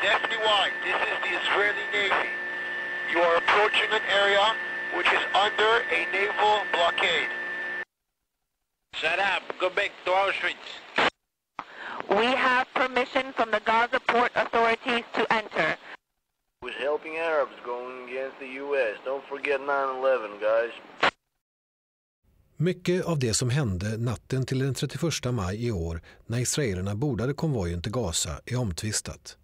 Stephanie White, this is the Israeli Navy. You are approaching an area which is under a naval blockade. Shut up. Go back to Auschwitz. We have permission from the Gaza port authorities to enter. Was helping Arabs going against the US. Don't forget 9/11, guys. Mycket av det som hände natten till den 31 maj i år när israelerna bordade konvojen till Gaza är omtvistat.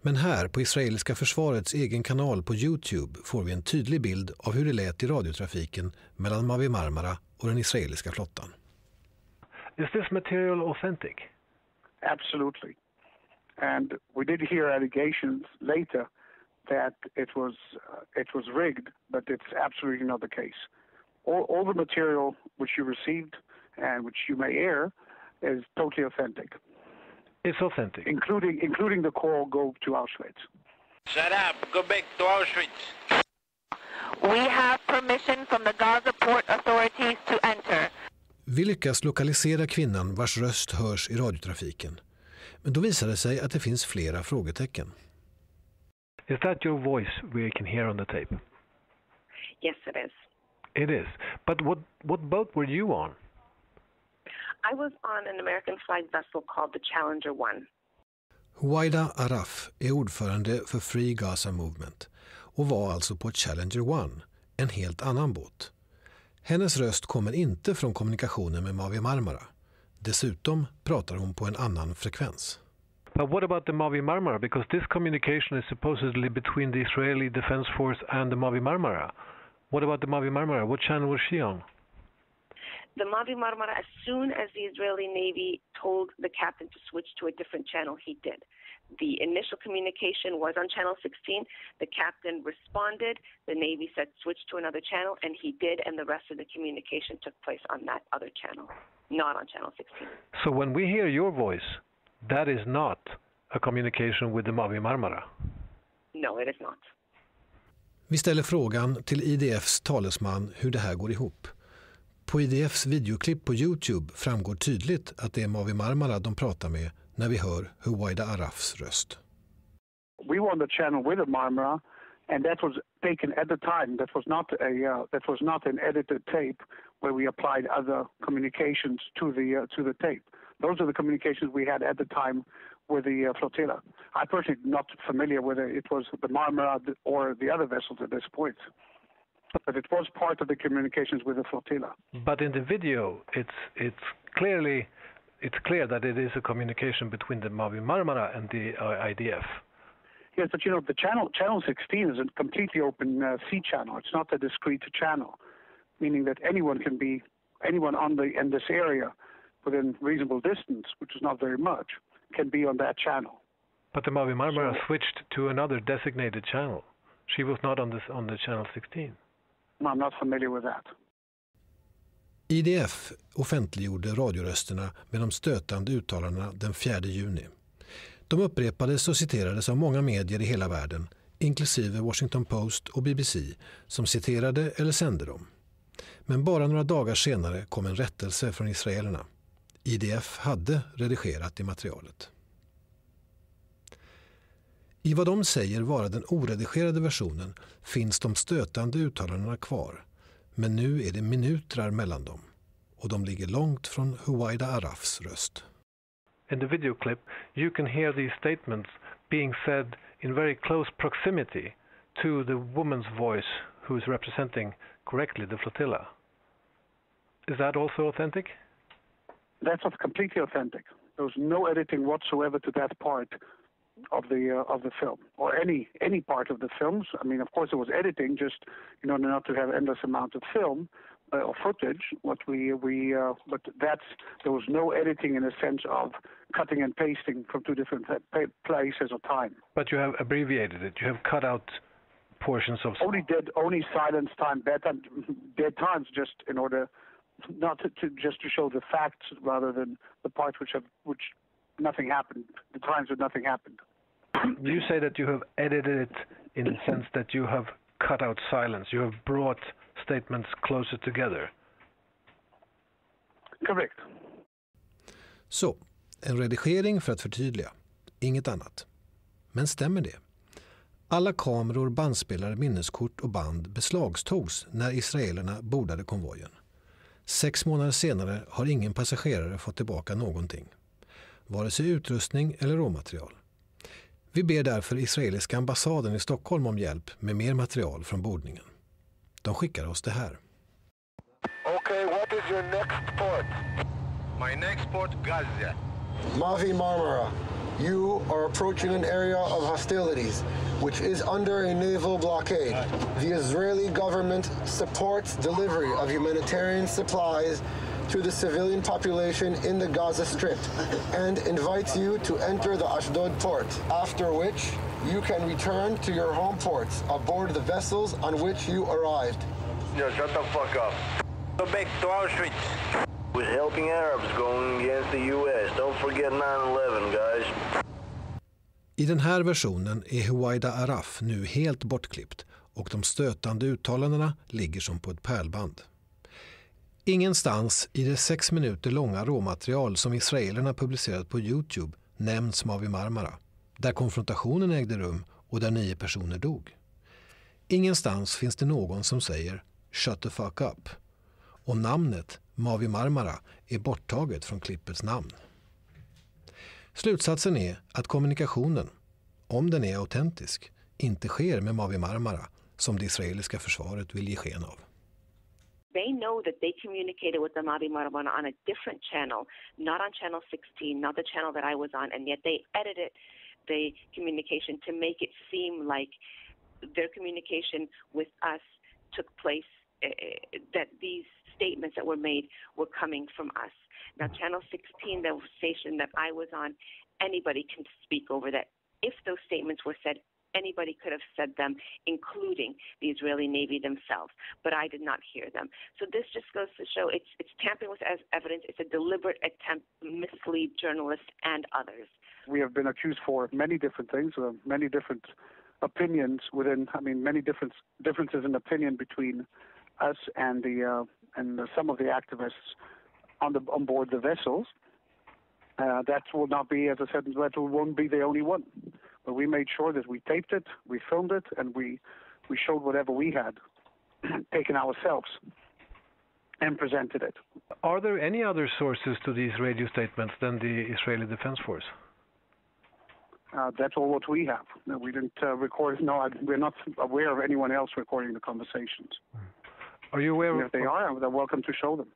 Men här på israeliska försvarets egen kanal på YouTube får vi en tydlig bild av hur det lät i radiotrafiken mellan Mavi Marmara och den israeliska flottan. Is this material authentic? Absolutely. And we did hear allegations later that it was rigged, but it's absolutely not the case. All the material which you received and which you may air is totally authentic. It's authentic. Including the call go to Auschwitz. Shut up. Go back to Auschwitz. We have permission from the Gaza port authorities to enter. Vi lyckas lokalisera kvinnan vars röst hörs i radiotrafiken. Men då visar det sig att det finns flera frågetecken. Is that your voice we can hear on the tape? Yes, it is. It is. But what boat were you on? I was on an American flag vessel called the Challenger 1. Huwaida Arraf är ordförande för Free Gaza Movement och var alltså på Challenger 1, en helt annan båt. Hennes röst kommer inte från kommunikationen med Mavi Marmara. Dessutom pratar hon på en annan frekvens. But what about the Mavi Marmara? Because this communication is supposedly between the Israeli Defense Force and the Mavi Marmara. What about the Mavi Marmara? What channel was she on? The Mavi Marmara, as soon as the Israeli Navy told the captain to switch to a different channel, he did. The initial communication was on channel 16. The captain responded. The Navy said switch to another channel, and he did, and the rest of the communication took place on that other channel, not on channel 16. So when we hear your voice, that is not a communication with the Mavi Marmara? No, it is not. Vi ställer frågan till IDFs talesman hur det här går ihop. På IDFs videoklipp på YouTube framgår tydligt att det är Mavi Marmara de pratar med när vi hör Huwaida Arrafs röst. We were on the channel with the Marmara, and that was taken at the time. That was not an edited tape where we applied other communications to the tape. Those are the communications we had at the time with the flotilla. I personally not familiar whether it was the Marmara or the other vessels at this point. But it was part of the communications with the flotilla. But in the video, it's clear that it is a communication between the Mavi Marmara and the IDF. Yes, but the channel 16 is a completely open sea channel. It's not a discrete channel, meaning that anyone in this area within reasonable distance, which is not very much, can be on that channel. But the Mavi Marmara switched to another designated channel. She was not on the channel 16. I'm not familiar with that. IDF offentliggjorde radiorösterna med de stötande uttalandena den 4 juni. De upprepades och citerades av många medier i hela världen, inklusive Washington Post och BBC, som citerade eller sände dem. Men bara några dagar senare kom en rättelse från israelerna. IDF hade redigerat i materialet. I vad de säger vara den oredigerade versionen finns de stötande uttalandena kvar. Men nu är det minuter mellan dem. Och de ligger långt från Huwaida Arrafs röst. In the video clip, you can hear these statements being said in very close proximity to the woman's voice who is representing correctly the flotilla. Is that also authentic? That's completely authentic. There was no editing whatsoever to that part of the film, or any part of the films. I mean, of course, there was editing, just not to have endless amount of film or footage. But there was no editing in a sense of cutting and pasting from two different places or time. But you have abbreviated it. You have cut out portions of only silence time, dead times, just in order not to show the facts rather than the parts which nothing happened, the times when nothing happened. You say that you have edited it in the sense that you have cut out silence. You have brought statements closer together. Correct. Så, en redigering för att förtydliga. Inget annat. Men stämmer det? Alla kameror, bandspelare, minneskort och band beslagtogs när israelerna bordade konvojen. 6 månader senare har ingen passagerare fått tillbaka någonting. Vare sig utrustning eller råmaterial. Vi ber därför israeliska ambassaden i Stockholm om hjälp med mer material från bordningen. De skickar oss det här. Okay, what is your next port? My next port, Gaza. Mavi Marmara, you are approaching an area of hostilities, which is under a naval blockade. The Israeli government supports delivery of humanitarian supplies to the civilian population in the Gaza Strip and invites you to enter the Ashdod port, after which you can return to your home ports aboard the vessels on which you arrived. Yo, shut the fuck up. Go back to Auschwitz. With helping Arabs going against the US. Don't forget 9/11, guys. I den här versionen är Huwaida Arraf nu helt bortklippt och de stötande uttalandena ligger som på ett pärlband. Ingenstans i det 6 minuter långa råmaterial som israelerna publicerat på YouTube nämns Mavi Marmara, där konfrontationen ägde rum och där 9 personer dog. Ingenstans finns det någon som säger "shut the fuck up", och namnet Mavi Marmara är borttaget från klippets namn. Slutsatsen är att kommunikationen, om den är autentisk, inte sker med Mavi Marmara som det israeliska försvaret vill ge sken av. They know that they communicated with the Mavi Marmara on a different channel, not on channel 16, not the channel that I was on, and yet they edited the communication to make it seem like their communication with us took place, that these statements that were made were coming from us. Now, channel 16, the station that I was on, anybody can speak over that. If those statements were said, anybody could have said them, including the Israeli Navy themselves, but I did not hear them. So this just goes to show it's tampering with evidence. It's a deliberate attempt to mislead journalists and others. We have been accused for many different things, many different opinions within. I mean, many differences in opinion between us and some of the activists on board the vessels. That will not be, as I said, that won't be the only one. But we made sure that we taped it, we filmed it, and we showed whatever we had taken ourselves and presented it. Are there any other sources to these radio statements than the Israeli Defense Force? That's all what we have. No, we didn't record. No, we're not aware of anyone else recording the conversations. Are you aware? And if they are, they're welcome to show them.